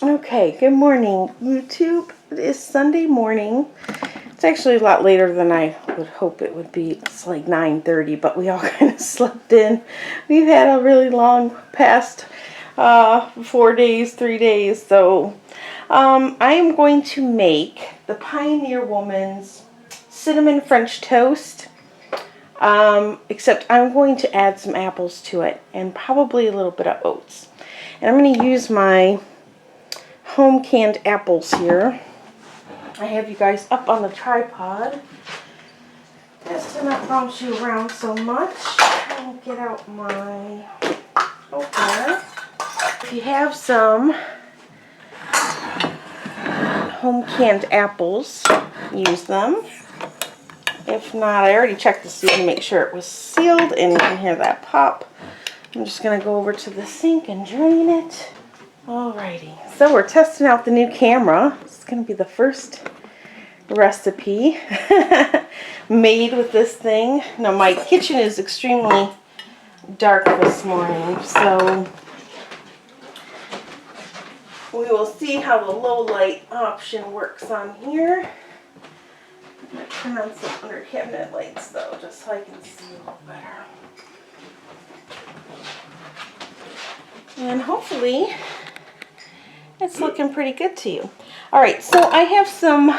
Okay, good morning, YouTube. It is Sunday morning. It's actually a lot later than I would hope it would be. It's like 9:30, but we all kind of slept in. We've had a really long past 4 days, 3 days. So I am going to make the Pioneer Woman's Cinnamon French Toast. Except I'm going to add some apples to it and probably a little bit of oats. And I'm going to use my home canned apples here. I have you guys up on the tripod just to not bounce you around so much. I'll get out my opener. If you have some home canned apples, use them. If not, I already checked the seal to make sure it was sealed, and you can hear that pop. I'm just going to go over to the sink and drain it. Alrighty, so we're testing out the new camera. It's going to be the first recipe made with this thing. Now my kitchen is extremely dark this morning, so we will see how the low light option works on here. I'm going to turn on some under cabinet lights though, just so I can see a little better. And hopefully it's looking pretty good to you. Alright, so I have some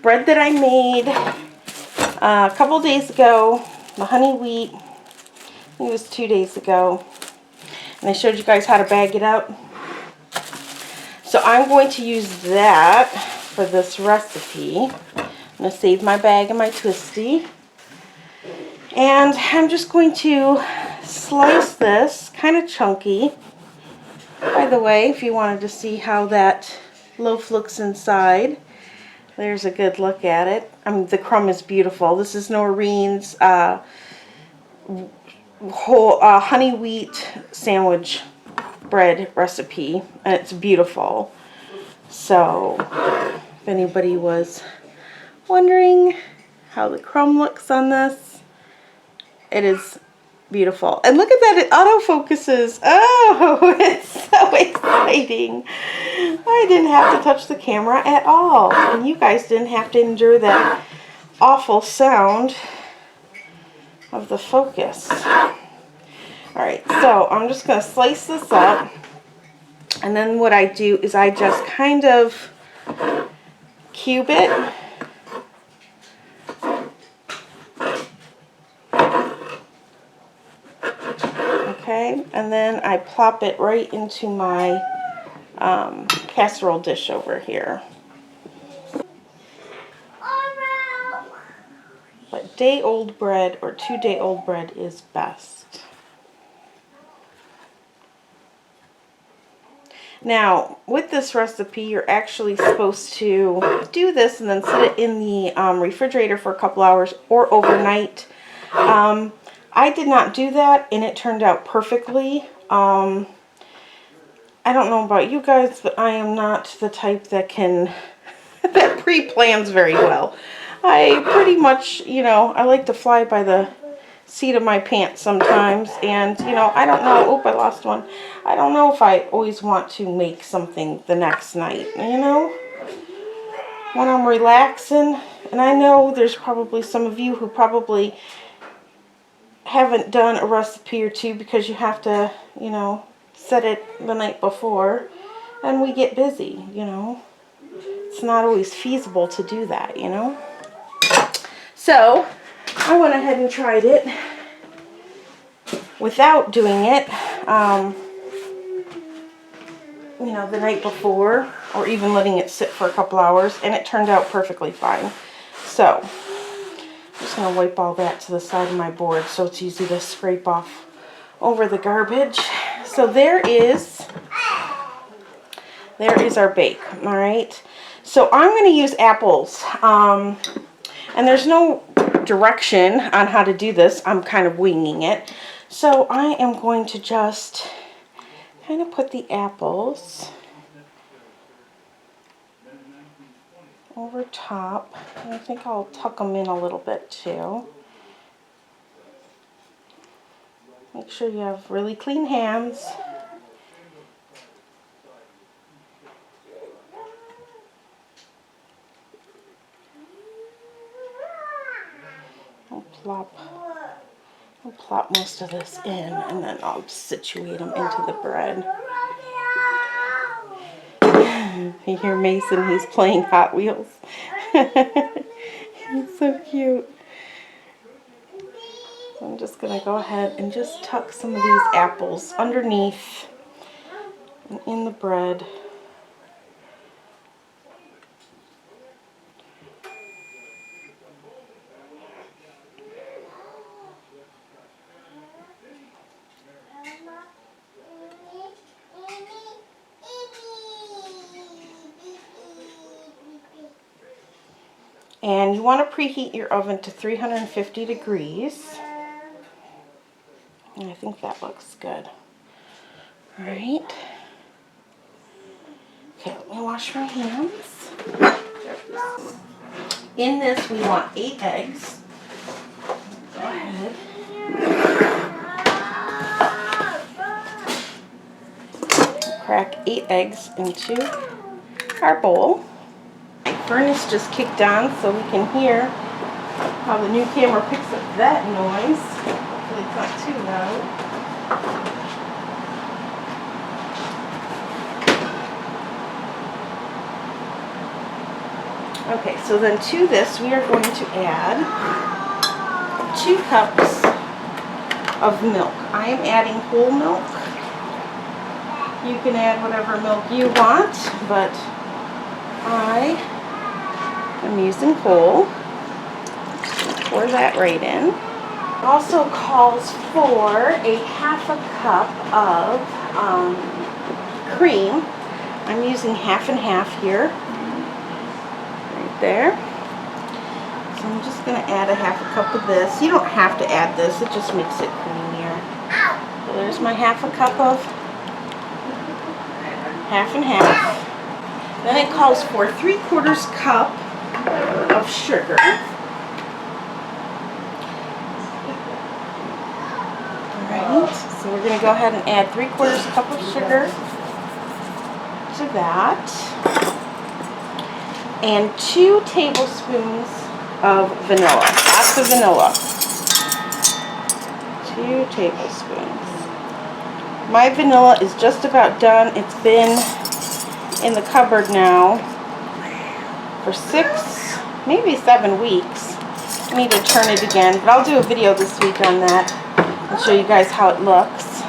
bread that I made a couple days ago, the honey wheat. I think it was 2 days ago. And I showed you guys how to bag it up. So I'm going to use that for this recipe. I'm going to save my bag and my twisty. And I'm just going to slice this kind of chunky. By the way, if you wanted to see how that loaf looks inside, there's a good look at it. The crumb is beautiful. This is Noreen's whole honey wheat sandwich bread recipe, and it's beautiful. So, if anybody was wondering how the crumb looks on this, it is beautiful. And look at that, it autofocuses. Oh, it's so exciting. I didn't have to touch the camera at all. And you guys didn't have to endure that awful sound of the focus. Alright, so I'm just going to slice this up. And then what I do is I just kind of cube it. Okay, and then I plop it right into my casserole dish over here. But day-old bread or 2-day-old bread is best. Now, with this recipe, you're actually supposed to do this and then set it in the refrigerator for a couple hours or overnight. I did not do that, and it turned out perfectly. I don't know about you guys, but I am not the type that can that pre-plans very well. I pretty much, I like to fly by the seat of my pants sometimes, and I don't know. Oh, I lost one. I don't know if I always want to make something the next night, when I'm relaxing. And I know there's probably some of you who probably haven't done a recipe or two because you have to, set it the night before, and we get busy, It's not always feasible to do that, So, I went ahead and tried it without doing it, the night before, or even letting it sit for a couple hours, and it turned out perfectly fine. So, I'm just going to wipe all that to the side of my board so it's easy to scrape off over the garbage. So there is our bake, alright? So I'm going to use apples, and there's no direction on how to do this. I'm kind of winging it. So I am going to just kind of put the apples over top. And I think I'll tuck them in a little bit too. Make sure you have really clean hands. plop most of this in, and then I'll situate them into the bread. You hear Mason, he's playing Hot Wheels. He's so cute. So I'm just going to go ahead and just tuck some of these apples underneath and in the bread. And you want to preheat your oven to 350 degrees. And I think that looks good. All right. Okay, let me wash my hands. In this, we want 8 eggs. Go ahead. Crack 8 eggs into our bowl. Furnace just kicked on so we can hear how the new camera picks up that noise. Hopefully it's not too loud. Okay, so then to this we are going to add 2 cups of milk. I am adding whole milk. You can add whatever milk you want, but I'm using whole. Pour that right in. It also calls for a ½ cup of cream. I'm using half and half here. Right there. So I'm just going to add a ½ cup of this. You don't have to add this, it just makes it creamier. So there's my ½ cup of half and half. Then it calls for 3/4 cup of sugar. Alright, so we're going to go ahead and add 3/4 cup of sugar to that. And 2 tablespoons of vanilla. Lots of vanilla. 2 tablespoons. My vanilla is just about done. It's been in the cupboard now for 6, maybe 7 weeks. I need to turn it again, but I'll do a video this week on that and show you guys how it looks.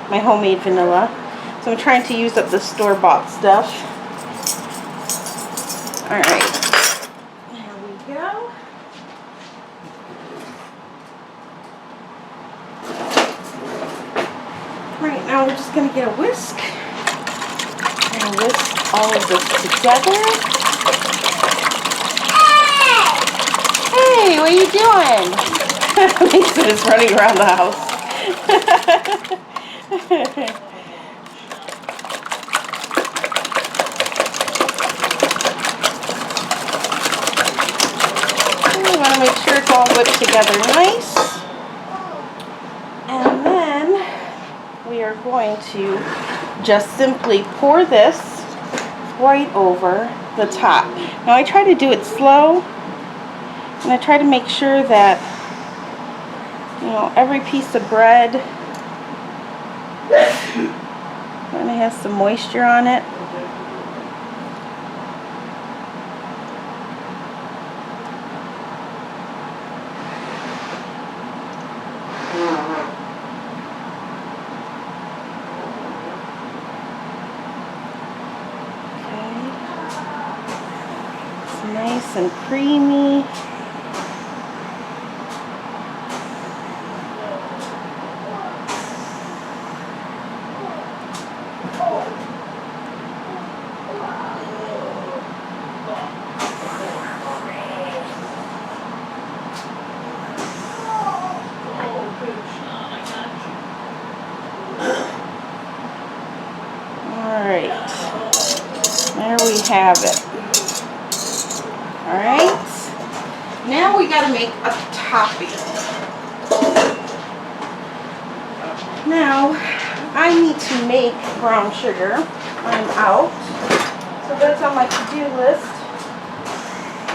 My homemade vanilla. So I'm trying to use up the store-bought stuff. Alright, there we go. Right, now we're just going to get a whisk. And whisk all of this together. Hey, what are you doing? Mason is running around the house. We want to make sure it's all whipped together nice. And then we are going to just simply pour this right over the top. Now I try to do it slow, and I try to make sure that, you know, every piece of bread kind of has some moisture on it. Nice and creamy. All right, there we have it. Alright, now we got to make a topping. Now, I need to make brown sugar. I'm out. So that's on my to-do list.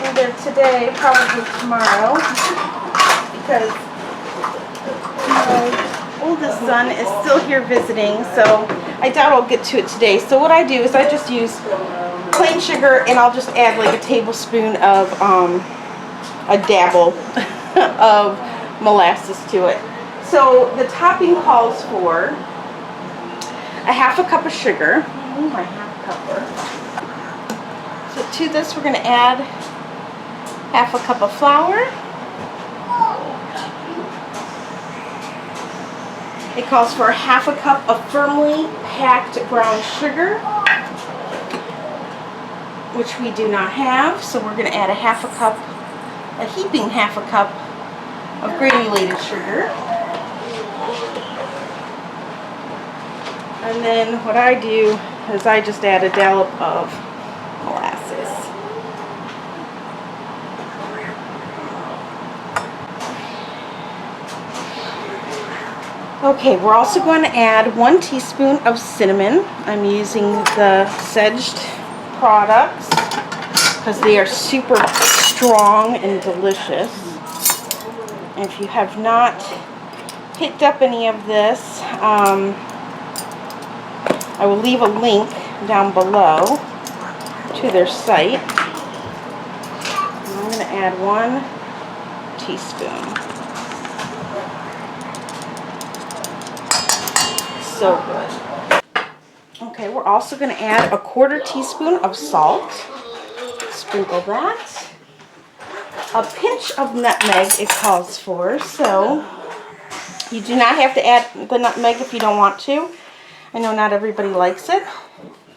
Either today, probably tomorrow. because my oldest son is still here visiting, so I doubt I'll get to it today. So what I do is I just use plain sugar, and I'll just add like a tablespoon of a dabble of molasses to it. So the topping calls for a half a cup of sugar. My half cupper. So to this we're going to add half a cup of flour. It calls for half a cup of firmly packed brown sugar, which we do not have. So we're going to add a heaping half a cup of granulated sugar. And then what I do is I just add a dollop of molasses. Okay, we're also going to add 1 teaspoon of cinnamon. I'm using the Szeged products because they are super strong and delicious. And if you have not picked up any of this, I will leave a link down below to their site. And I'm going to add 1 teaspoon. So good. Okay, we're also going to add a 1/4 teaspoon of salt. Sprinkle that. A pinch of nutmeg it calls for, so you do not have to add the nutmeg if you don't want to. I know not everybody likes it,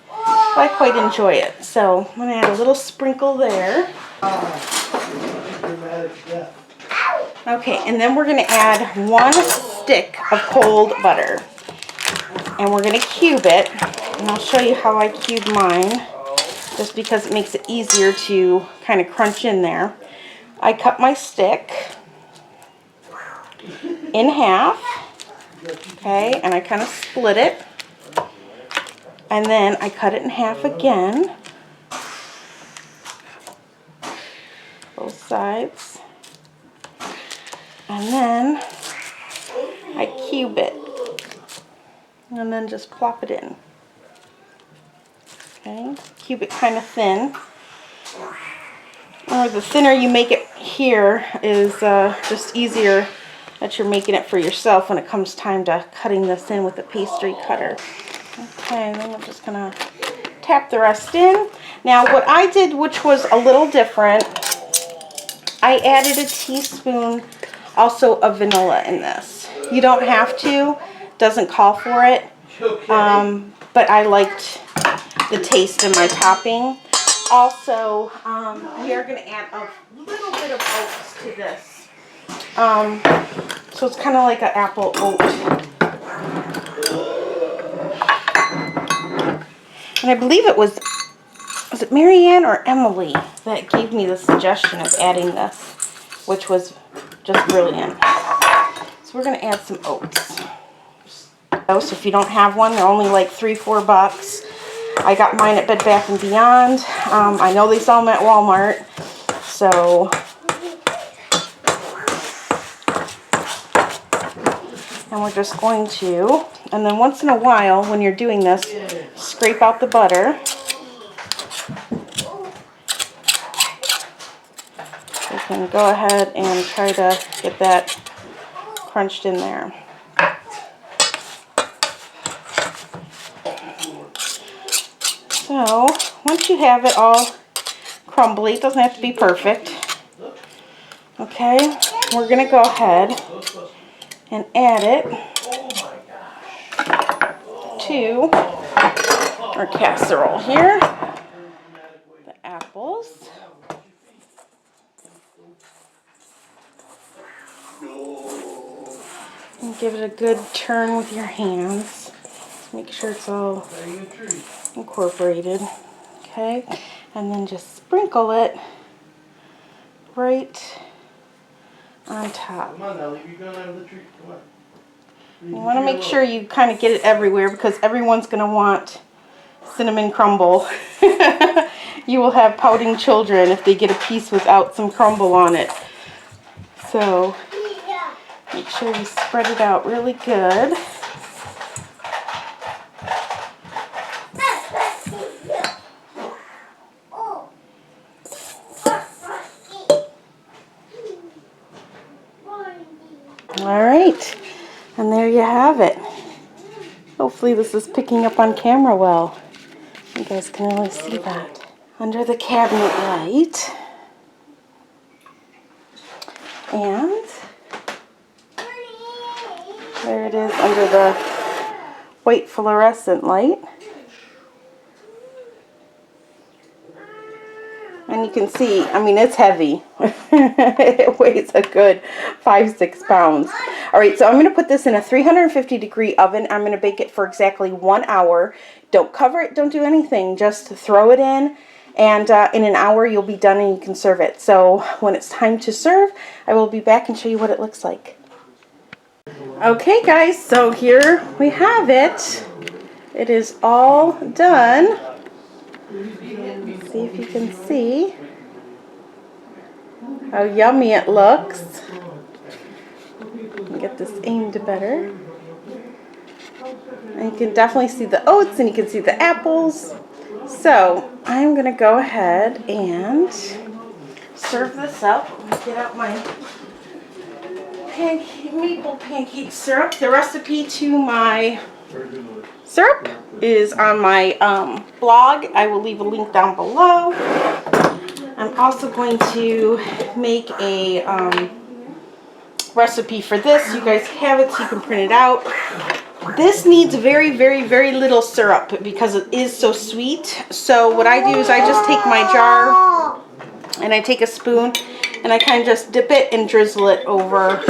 but I quite enjoy it. So I'm going to add a little sprinkle there. Okay, and then we're going to add 1 stick of cold butter. And we're going to cube it. And I'll show you how I cube mine, just because it makes it easier to kind of crunch in there. I cut my stick in half. Okay, and I kind of split it. And then I cut it in half again, both sides, and then I cube it, and then just plop it in. Okay, cube it kind of thin. Or the thinner you make it here is just easier that you're making it for yourself when it comes time to cutting this in with a pastry cutter. Okay, then I'm just going to tap the rest in. Now what I did, which was a little different, I added a teaspoon also of vanilla in this. You don't have to, doesn't call for it, but I liked the taste of my topping. Also, we are going to add a little bit of oats to this. So it's kind of like an apple oat. And I believe it was it Marianne or Emily that gave me the suggestion of adding this, which was just brilliant. So we're going to add some oats. So if you don't have one, they're only like $3-4 bucks. I got mine at Bed Bath & Beyond. I know they sell them at Walmart. So, and we're just going to, and then once in a while when you're doing this, scrape out the butter. You can go ahead and try to get that crunched in there. So, once you have it all crumbly, it doesn't have to be perfect. Okay, we're going to go ahead and add it to our casserole here. The apples. And give it a good turn with your hands. Make sure it's all incorporated. Okay, and then just sprinkle it right on top. You want to make sure you kind of get it everywhere because everyone's going to want cinnamon crumble. You will have pouting children if they get a piece without some crumble on it. So Make sure you spread it out really good. All right, and there you have it. Hopefully this is picking up on camera well. You guys can only see that. Under the cabinet light. And there it is under the white fluorescent light. And you can see, I mean, it's heavy. It weighs a good 5-6 pounds. All right, so I'm going to put this in a 350-degree oven. I'm going to bake it for exactly 1 hour. Don't cover it, don't do anything. Just throw it in, and in an hour you'll be done and you can serve it. So when it's time to serve, I will be back and show you what it looks like. Okay, guys, so here we have it. It is all done. See if you can see how yummy it looks. Get this aimed better. And you can definitely see the oats and you can see the apples. So I'm going to go ahead and serve this up. Let me get out my maple pancake syrup. The recipe to my syrup is on my blog. I will leave a link down below. I'm also going to make a recipe for this. You guys have it so you can print it out. This needs very, very, very little syrup because it is so sweet. So what I do is I just take my jar and I take a spoon and I kind of just dip it and drizzle it over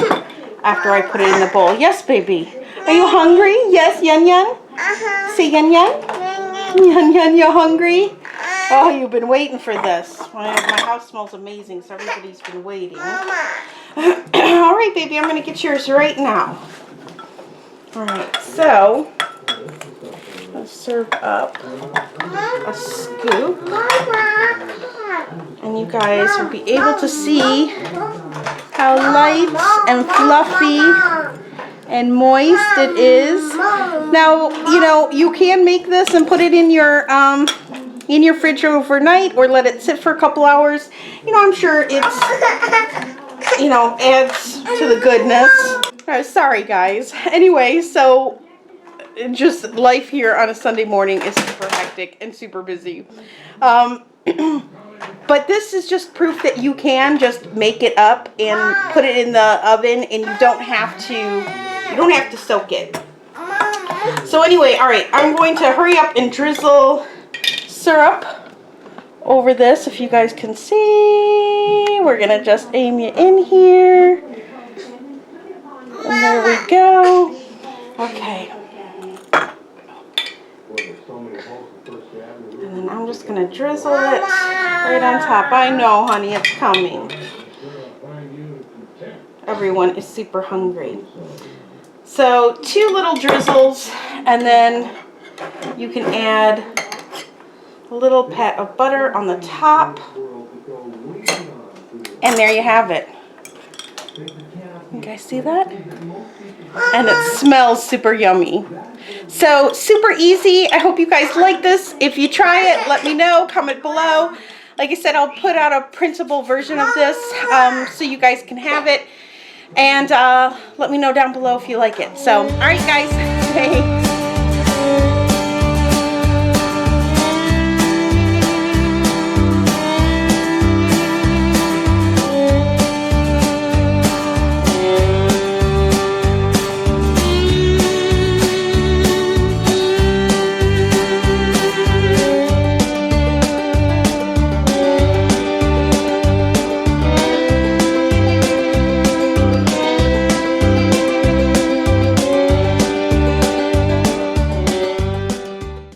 after I put it in the bowl. Yes, baby. Are you hungry? Yes, Yan Yan? Say Yan Yan? Yan Yan, you're hungry? Oh, you've been waiting for this. My house smells amazing, so everybody's been waiting. All right, baby, I'm going to get yours right now. All right, so let's serve up a scoop. And you guys will be able to see how light and fluffy and moist it is. Now, you know, you can make this and put it in your fridge overnight or let it sit for a couple hours. You know, I'm sure it's, you know, adds to the goodness. Sorry, guys. Anyway, so just life here on a Sunday morning is super hectic and super busy. But this is just proof that you can just make it up and put it in the oven, and you don't have to soak it. So anyway, all right, I'm going to hurry up and drizzle syrup over this. If you guys can see, we're gonna just aim you in here, and there we go. Okay. And then I'm just going to drizzle it right on top. I know, honey, it's coming. Everyone is super hungry. So 2 little drizzles, and then you can add a little pat of butter on the top. And there you have it. You guys see that? And it smells super yummy. So super easy. I hope you guys like this. If you try it, let me know. Comment below. Like I said, I'll put out a printable version of this so you guys can have it. And let me know down below if you like it. So, all right, guys. Hey.